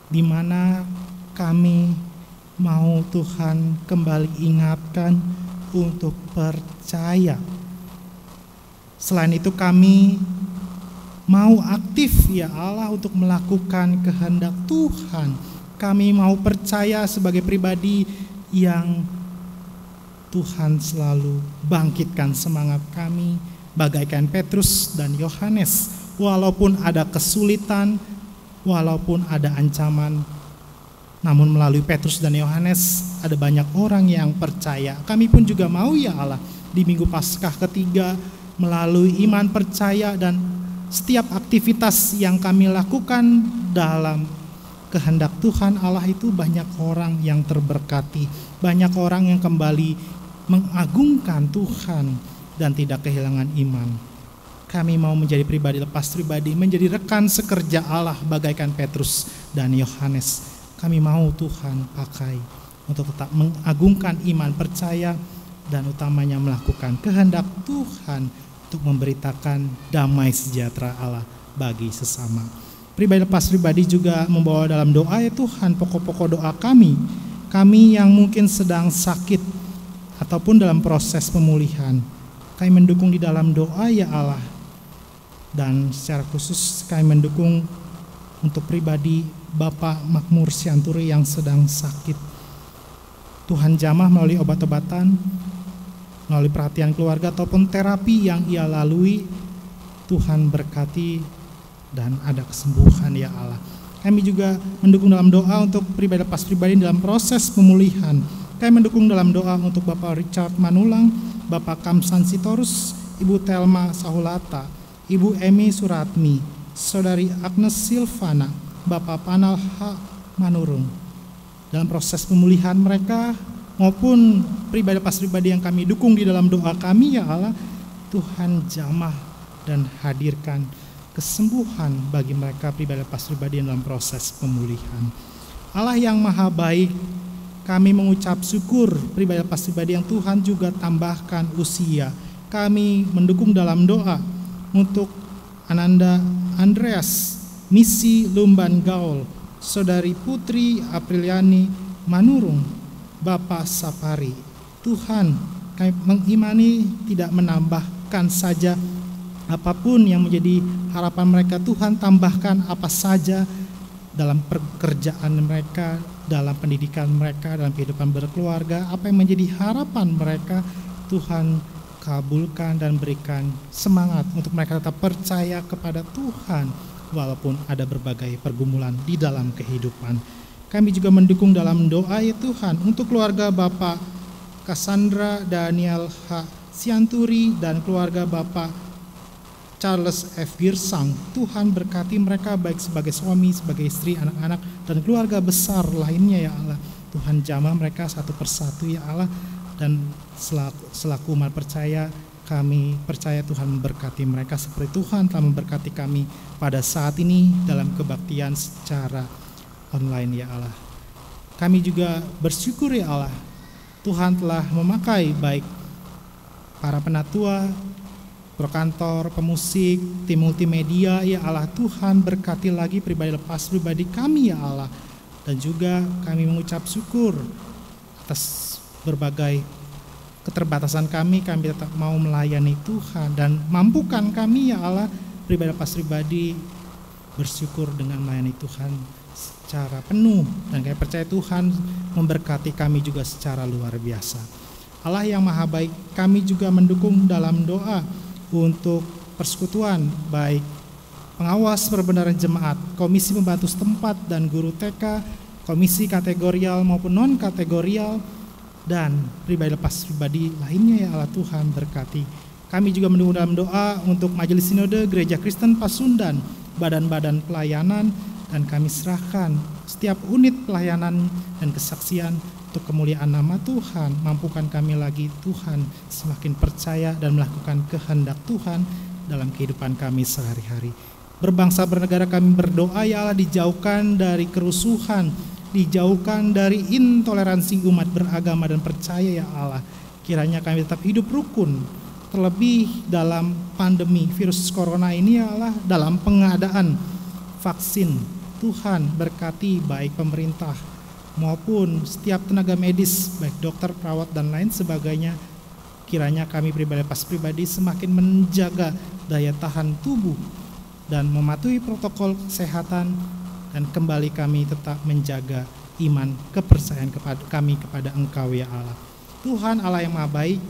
Di mana kami mau Tuhan kembali ingatkan untuk percaya. Selain itu kami mau aktif ya Allah untuk melakukan kehendak Tuhan. Kami mau percaya sebagai pribadi yang Tuhan selalu bangkitkan semangat kami bagaikan Petrus dan Yohanes. Walaupun ada kesulitan, walaupun ada ancaman, namun melalui Petrus dan Yohanes ada banyak orang yang percaya. Kami pun juga mau ya Allah di Minggu Paskah ketiga melalui iman percaya dan setiap aktivitas yang kami lakukan dalam kehendak Tuhan Allah itu banyak orang yang terberkati, banyak orang yang kembali mengagungkan Tuhan dan tidak kehilangan iman. Kami mau menjadi pribadi lepas pribadi, menjadi rekan sekerja Allah bagaikan Petrus dan Yohanes. Kami mau Tuhan pakai untuk tetap mengagungkan iman percaya dan utamanya melakukan kehendak Tuhan untuk memberitakan damai sejahtera Allah bagi sesama. Pribadi lepas pribadi juga membawa dalam doa ya Tuhan pokok-pokok doa kami yang mungkin sedang sakit ataupun dalam proses pemulihan. Kami mendukung di dalam doa ya Allah, dan secara khusus kami mendukung untuk pribadi Bapak Makmur Sianturi yang sedang sakit. Tuhan jamah melalui obat-obatan, melalui perhatian keluarga ataupun terapi yang ia lalui. Tuhan berkati dan ada kesembuhan ya Allah. Kami juga mendukung dalam doa untuk pribadi lepas pribadi dalam proses pemulihan. Kami mendukung dalam doa untuk Bapak Richard Manulang, Bapak Kamsan Sitorus, Ibu Telma Sahulata, Ibu Emi Suratmi, Saudari Agnes Silvana, Bapak Panal H. Manurung. Dalam proses pemulihan mereka maupun pribadi lepas pribadi yang kami dukung di dalam doa kami ya Allah, Tuhan jamah dan hadirkan kesembuhan bagi mereka pribadi lepas pribadi dalam proses pemulihan. Allah yang maha baik, kami mengucap syukur pribadi lepas pribadi yang Tuhan juga tambahkan usia. Kami mendukung dalam doa untuk Ananda Andreas, Misi Lumban Gaul, Saudari Putri Apriliani Manurung, Bapak Sapari. Tuhan, kami mengimani tidak menambahkan saja apapun yang menjadi harapan mereka. Tuhan tambahkan apa saja dalam pekerjaan mereka, dalam pendidikan mereka, dalam kehidupan berkeluarga, apa yang menjadi harapan mereka, Tuhan kabulkan dan berikan semangat untuk mereka tetap percaya kepada Tuhan walaupun ada berbagai pergumulan di dalam kehidupan. Kami juga mendukung dalam doa ya Tuhan untuk keluarga Bapak Cassandra Daniel H. Sianturi dan keluarga Bapak Charles F. Girsang. Tuhan berkati mereka baik sebagai suami, sebagai istri, anak-anak, dan keluarga besar lainnya ya Allah. Tuhan jamah mereka satu persatu ya Allah, dan selaku umat percaya, kami percaya Tuhan memberkati mereka seperti Tuhan telah memberkati kami pada saat ini dalam kebaktian secara online ya Allah. Kami juga bersyukur ya Allah, Tuhan telah memakai baik para penatua, prokantor, pemusik, tim multimedia, ya Allah Tuhan berkati lagi pribadi lepas pribadi kami ya Allah. Dan juga kami mengucap syukur atas berbagai keterbatasan kami tetap mau melayani Tuhan. Dan mampukan kami ya Allah pribadi lepas pribadi bersyukur dengan melayani Tuhan secara penuh. Dan kami percaya Tuhan memberkati kami juga secara luar biasa. Allah yang maha baik, kami juga mendukung dalam doa untuk persekutuan, baik pengawas perbenaran jemaat, komisi pembantu setempat dan guru TK, komisi kategorial maupun non-kategorial, dan pribadi lepas pribadi lainnya ya Allah Tuhan berkati. Kami juga mendukung dalam doa untuk Majelis Sinode Gereja Kristen Pasundan, badan-badan pelayanan, dan kami serahkan setiap unit pelayanan dan kesaksian untuk kemuliaan nama Tuhan. Mampukan kami lagi Tuhan semakin percaya dan melakukan kehendak Tuhan dalam kehidupan kami sehari-hari. Berbangsa bernegara kami berdoa ya Allah, dijauhkan dari kerusuhan, dijauhkan dari intoleransi umat beragama dan percaya ya Allah. Kiranya kami tetap hidup rukun, terlebih dalam pandemi virus corona ini ya Allah, dalam pengadaan vaksin. Tuhan berkati baik pemerintah maupun setiap tenaga medis, baik dokter, perawat, dan lain sebagainya. Kiranya kami pribadi lepas pribadi semakin menjaga daya tahan tubuh dan mematuhi protokol kesehatan, dan kembali kami tetap menjaga iman kepercayaan kami kepada Engkau ya Allah. Tuhan Allah yang maha baik,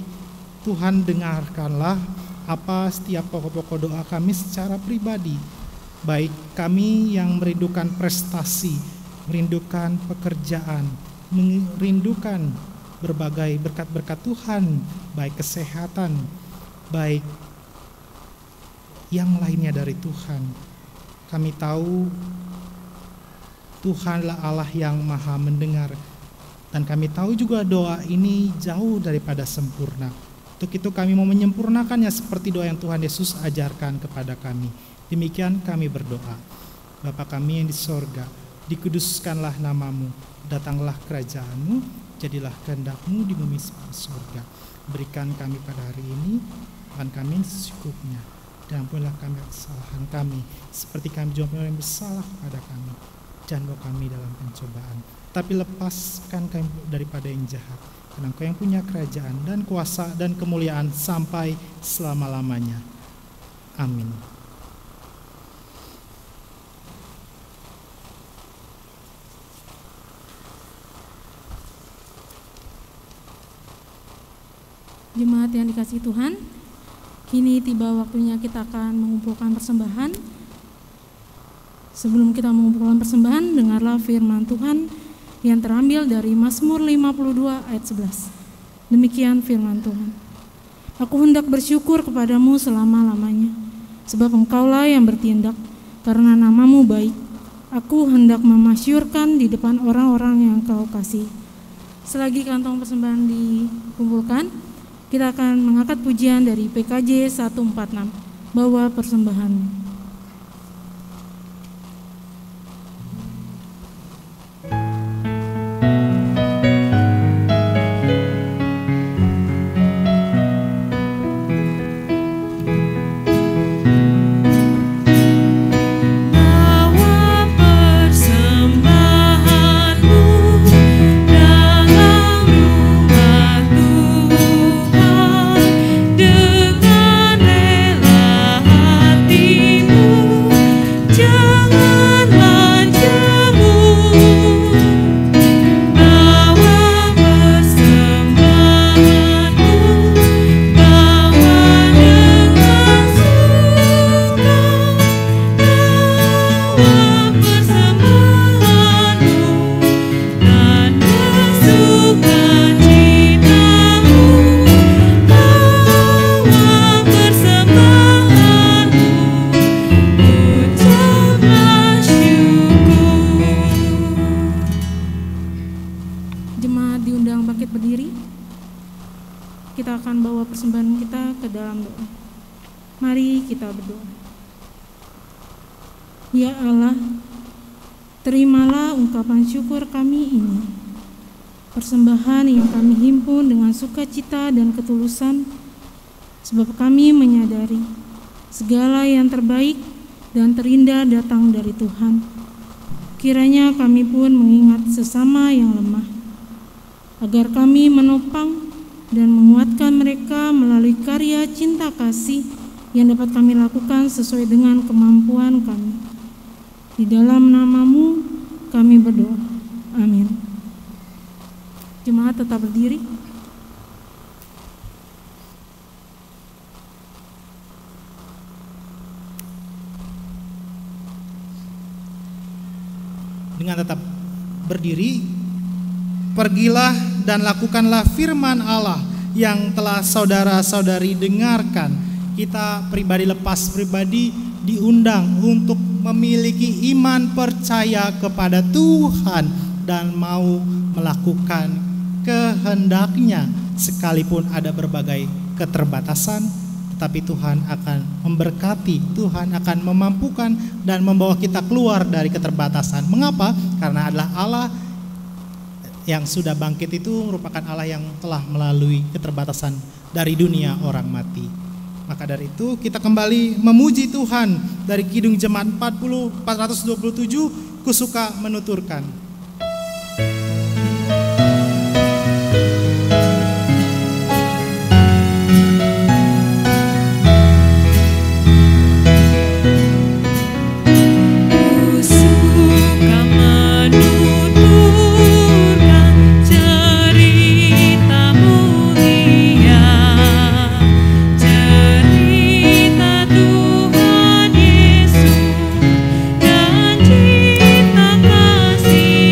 Tuhan dengarkanlah apa setiap pokok-pokok doa kami secara pribadi, baik kami yang merindukan prestasi, merindukan pekerjaan, merindukan berbagai berkat-berkat Tuhan, baik kesehatan, baik yang lainnya dari Tuhan. Kami tahu Tuhanlah Allah yang maha mendengar, dan kami tahu juga doa ini jauh daripada sempurna. Untuk itu kami mau menyempurnakannya seperti doa yang Tuhan Yesus ajarkan kepada kami. Demikian kami berdoa. Bapa kami yang di sorga, dikuduskanlah namamu, datanglah kerajaanmu, jadilah kehendak-Mu di bumi seperti sorga. Berikan kami pada hari ini makan kami secukupnya, dan ampunilah kami kesalahan kami, seperti kami juga yang bersalah kepada kami. Jangan bawa kami dalam pencobaan, tapi lepaskan kami daripada yang jahat. Karena Engkau yang punya kerajaan dan kuasa dan kemuliaan sampai selama-lamanya. Amin. Jemaat yang dikasihi Tuhan, kini tiba waktunya kita akan mengumpulkan persembahan. Sebelum kita mengumpulkan persembahan, dengarlah firman Tuhan yang terambil dari Mazmur 52 ayat 11. Demikian firman Tuhan. Aku hendak bersyukur kepadamu selama-lamanya, sebab Engkaulah yang bertindak, karena namamu baik. Aku hendak memasyurkan di depan orang-orang yang Engkau kasih. Selagi kantong persembahan dikumpulkan, kita akan mengangkat pujian dari PKJ 146, bawa persembahan. Ya Allah, terimalah ungkapan syukur kami ini, persembahan yang kami himpun dengan sukacita dan ketulusan sebab kami menyadari segala yang terbaik dan terindah datang dari Tuhan. Kiranya kami pun mengingat sesama yang lemah, agar kami menopang dan menguatkan mereka melalui karya cinta kasih yang dapat kami lakukan sesuai dengan kemampuan kami. Di dalam nama-Mu kami berdoa. Amin. Jemaat tetap berdiri. Dengan tetap berdiri, pergilah dan lakukanlah firman Allah yang telah saudara-saudari dengarkan. Kita pribadi lepas pribadi diundang untuk memiliki iman percaya kepada Tuhan dan mau melakukan kehendak-Nya sekalipun ada berbagai keterbatasan, tetapi Tuhan akan memberkati, Tuhan akan memampukan dan membawa kita keluar dari keterbatasan. Mengapa? Karena adalah Allah yang sudah bangkit itu merupakan Allah yang telah melalui keterbatasan dari dunia orang mati. Maka dari itu kita kembali memuji Tuhan dari Kidung Jemaat 427, kusuka menuturkan. Terima kasih.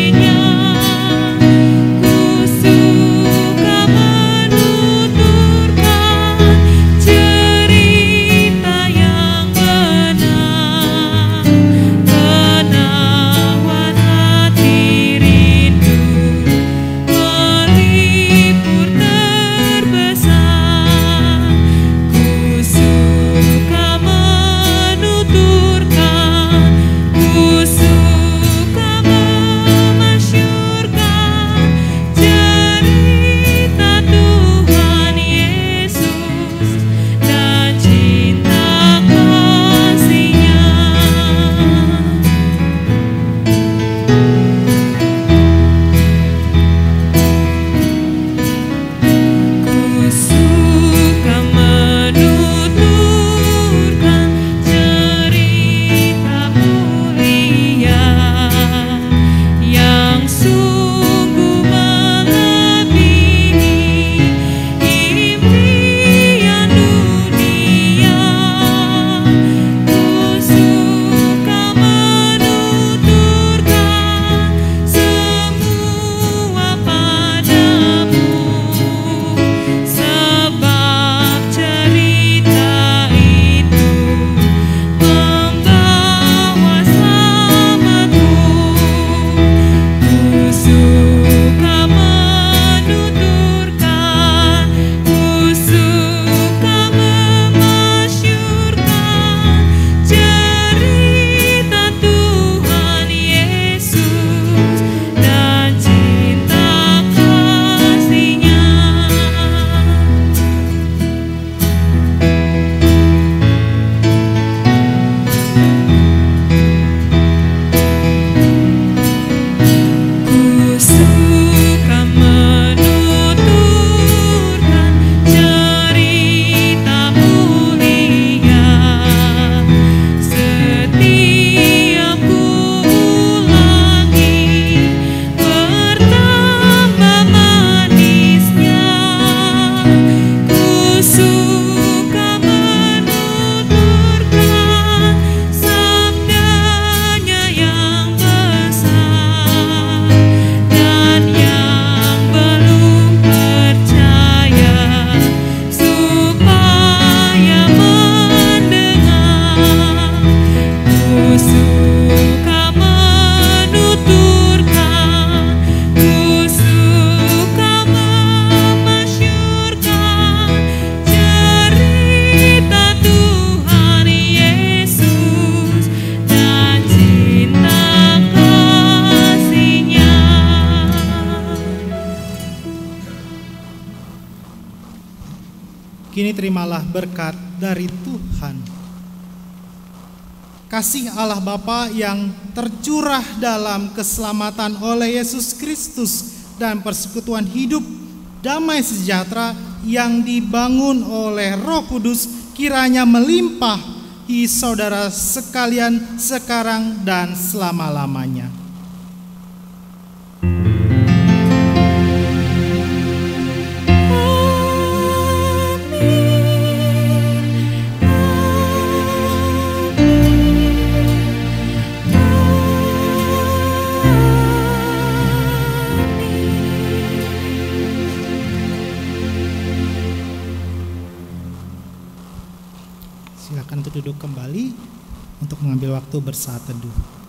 Kini terimalah berkat dari Tuhan. Kasih Allah Bapa yang tercurah dalam keselamatan oleh Yesus Kristus dan persekutuan hidup damai sejahtera yang dibangun oleh Roh Kudus kiranya melimpahi saudara sekalian sekarang dan selama-lamanya. Silakan untuk duduk kembali untuk mengambil waktu bersaat teduh.